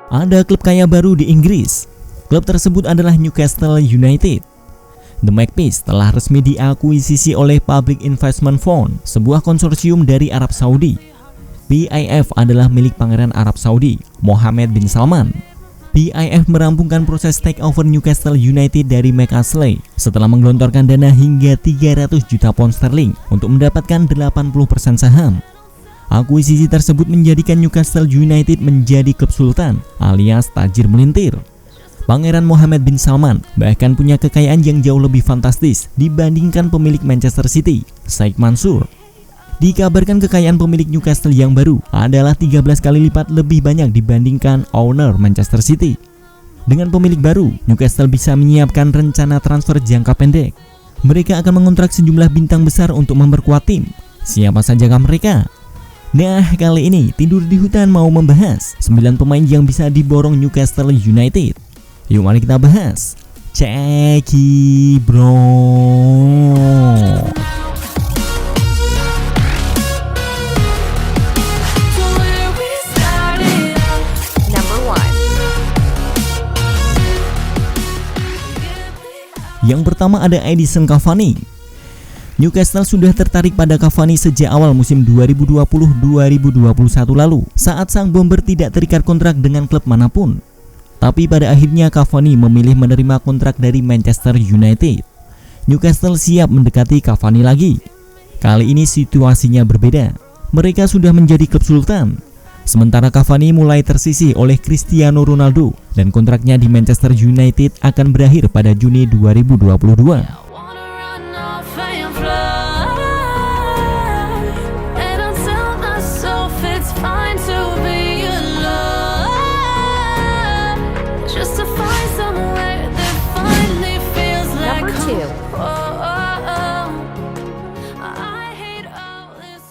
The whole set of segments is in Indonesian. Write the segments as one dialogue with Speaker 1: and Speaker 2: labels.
Speaker 1: Ada klub kaya baru di Inggris. Klub tersebut adalah Newcastle United. The Magpies telah resmi diakuisisi oleh Public Investment Fund, sebuah konsorsium dari Arab Saudi. PIF adalah milik Pangeran Arab Saudi, Mohammed bin Salman. PIF merampungkan proses takeover Newcastle United dari McAsley setelah menggelontorkan dana hingga 300 juta pound sterling untuk mendapatkan 80% saham. Akuisisi tersebut menjadikan Newcastle United menjadi klub sultan alias tajir melintir. Pangeran Mohammed bin Salman bahkan punya kekayaan yang jauh lebih fantastis dibandingkan pemilik Manchester City, Sheikh Mansour. Dikabarkan kekayaan pemilik Newcastle yang baru adalah 13 kali lipat lebih banyak dibandingkan owner Manchester City. Dengan pemilik baru, Newcastle bisa menyiapkan rencana transfer jangka pendek. Mereka akan mengontrak sejumlah bintang besar untuk memperkuat tim. Siapa sajakah mereka? Nah, kali ini Tidur di Hutan mau membahas 9 pemain yang bisa diborong Newcastle United. Yuk mari kita bahas. Ceki bro. Yang pertama ada Edinson Cavani. Newcastle sudah tertarik pada Cavani sejak awal musim 2020-2021 lalu saat sang bomber tidak terikat kontrak dengan klub manapun. Tapi pada akhirnya Cavani memilih menerima kontrak dari Manchester United. Newcastle siap mendekati Cavani lagi. Kali ini situasinya berbeda. Mereka sudah menjadi klub sultan. Sementara Cavani mulai tersisih oleh Cristiano Ronaldo dan kontraknya di Manchester United akan berakhir pada Juni 2022.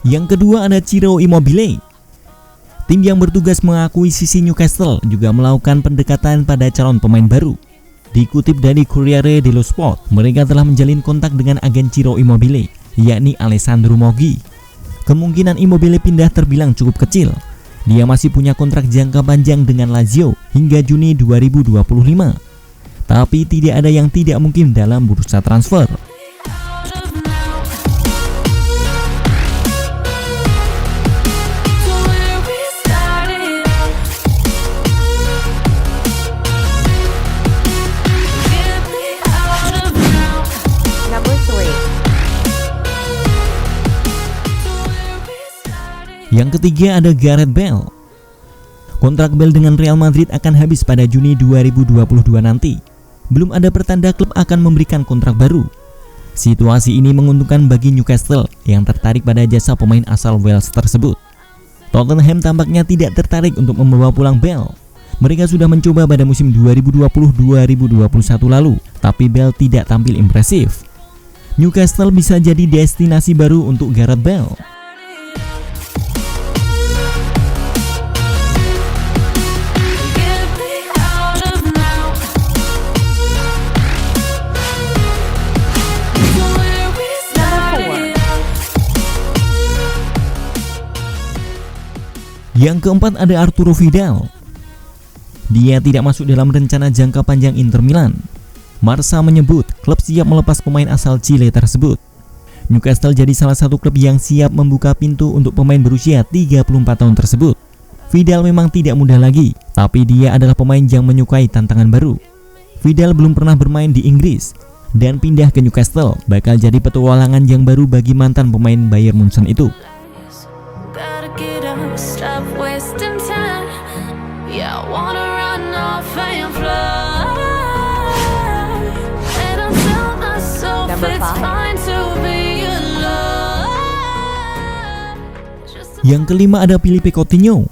Speaker 1: Yang kedua ada Ciro Immobile. Tim yang bertugas mengakuisisi Newcastle juga melakukan pendekatan pada calon pemain baru. Dikutip dari Corriere dello Sport, mereka telah menjalin kontak dengan agen Ciro Immobile, yakni Alessandro Moggi. Kemungkinan Immobile pindah terbilang cukup kecil. Dia masih punya kontrak jangka panjang dengan Lazio hingga Juni 2025. Tapi tidak ada yang tidak mungkin dalam bursa transfer. Yang ketiga ada Gareth Bale. Kontrak Bale dengan Real Madrid akan habis pada Juni 2022 nanti. Belum ada pertanda klub akan memberikan kontrak baru. Situasi ini menguntungkan bagi Newcastle yang tertarik pada jasa pemain asal Wales tersebut. Tottenham tampaknya tidak tertarik untuk membawa pulang Bale. Mereka sudah mencoba pada musim 2020-2021 lalu, tapi Bale tidak tampil impresif. Newcastle bisa jadi destinasi baru untuk Gareth Bale. Yang keempat ada Arturo Vidal. Dia tidak masuk dalam rencana jangka panjang Inter Milan. Marca menyebut klub siap melepas pemain asal Chile tersebut. Newcastle jadi salah satu klub yang siap membuka pintu untuk pemain berusia 34 tahun tersebut. Vidal memang tidak mudah lagi, tapi dia adalah pemain yang menyukai tantangan baru. Vidal belum pernah bermain di Inggris, dan pindah ke Newcastle bakal jadi petualangan yang baru bagi mantan pemain Bayern Munchen itu.
Speaker 2: Stop wasting time. Yeah, I wanna run off and fly. And I'll tell myself it's fine to be alone.
Speaker 1: Yang kelima ada Philippe Coutinho.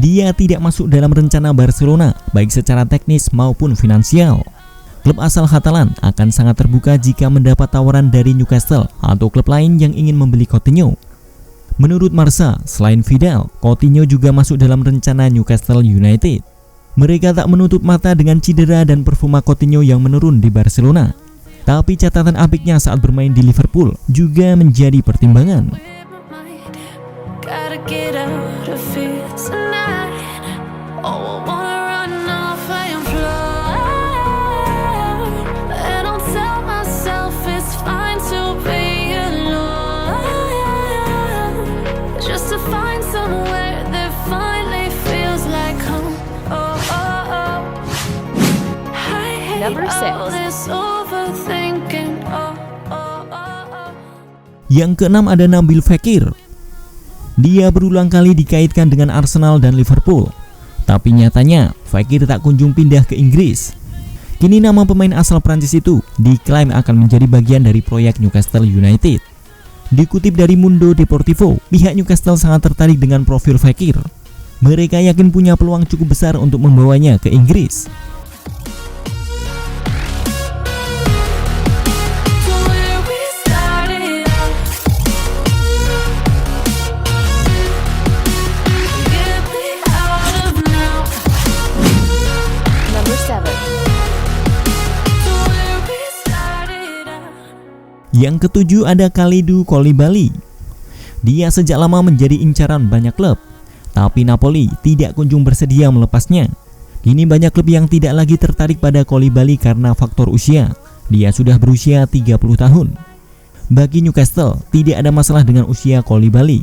Speaker 1: Dia tidak masuk dalam rencana Barcelona, baik secara teknis maupun finansial. Klub asal Catalan akan sangat terbuka jika mendapat tawaran dari Newcastle atau klub lain yang ingin membeli Coutinho. Menurut Marca, selain Vidal, Coutinho juga masuk dalam rencana Newcastle United. Mereka tak menutup mata dengan cedera dan performa Coutinho yang menurun di Barcelona. Tapi catatan apiknya saat bermain di Liverpool juga menjadi pertimbangan.
Speaker 2: Gotta get out of here tonight. Oh, I Number 6.
Speaker 1: Yang keenam ada Nabil Fekir. Dia berulang kali dikaitkan dengan Arsenal dan Liverpool, tapi nyatanya Fekir tak kunjung pindah ke Inggris. Kini nama pemain asal Prancis itu diklaim akan menjadi bagian dari proyek Newcastle United. Dikutip dari Mundo Deportivo, pihak Newcastle sangat tertarik dengan profil Fekir. Mereka yakin punya peluang cukup besar untuk membawanya ke Inggris. Yang ketujuh ada Kalidou Koulibaly. Dia sejak lama menjadi incaran banyak klub, tapi Napoli tidak kunjung bersedia melepasnya. Kini banyak klub yang tidak lagi tertarik pada Koulibaly karena faktor usia. Dia sudah berusia 30 tahun. Bagi Newcastle, tidak ada masalah dengan usia Koulibaly.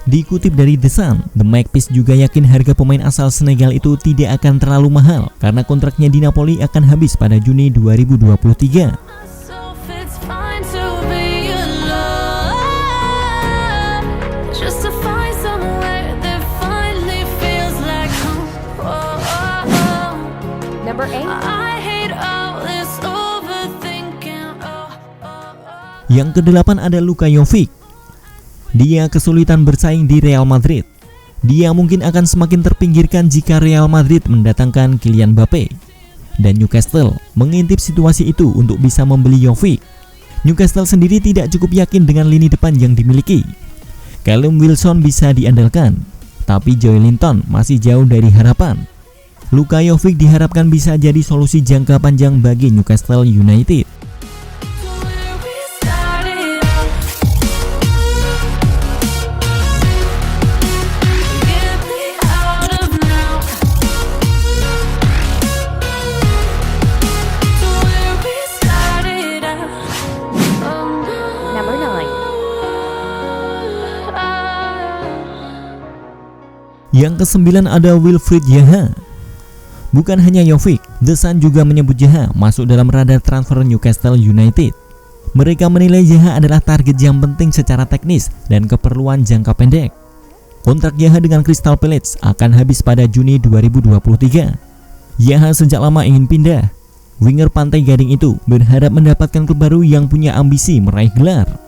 Speaker 1: Dikutip dari The Sun, The Magpies juga yakin harga pemain asal Senegal itu tidak akan terlalu mahal karena kontraknya di Napoli akan habis pada Juni 2023. Yang kedelapan ada Luka Jovic. Dia kesulitan bersaing di Real Madrid. Dia mungkin akan semakin terpinggirkan jika Real Madrid mendatangkan Kylian Mbappe. Dan Newcastle mengintip situasi itu untuk bisa membeli Jovic. Newcastle sendiri tidak cukup yakin dengan lini depan yang dimiliki. Callum Wilson bisa diandalkan, tapi Joelinton masih jauh dari harapan. Luka Jovic diharapkan bisa jadi solusi jangka panjang bagi Newcastle United. Yang kesembilan ada Wilfried Zaha. Bukan hanya Jovic, The Sun juga menyebut Zaha masuk dalam radar transfer Newcastle United. Mereka menilai Zaha adalah target yang penting secara teknis dan keperluan jangka pendek. Kontrak Zaha dengan Crystal Palace akan habis pada Juni 2023. Zaha sejak lama ingin pindah. Winger Pantai Gading itu berharap mendapatkan klub baru yang punya ambisi meraih gelar.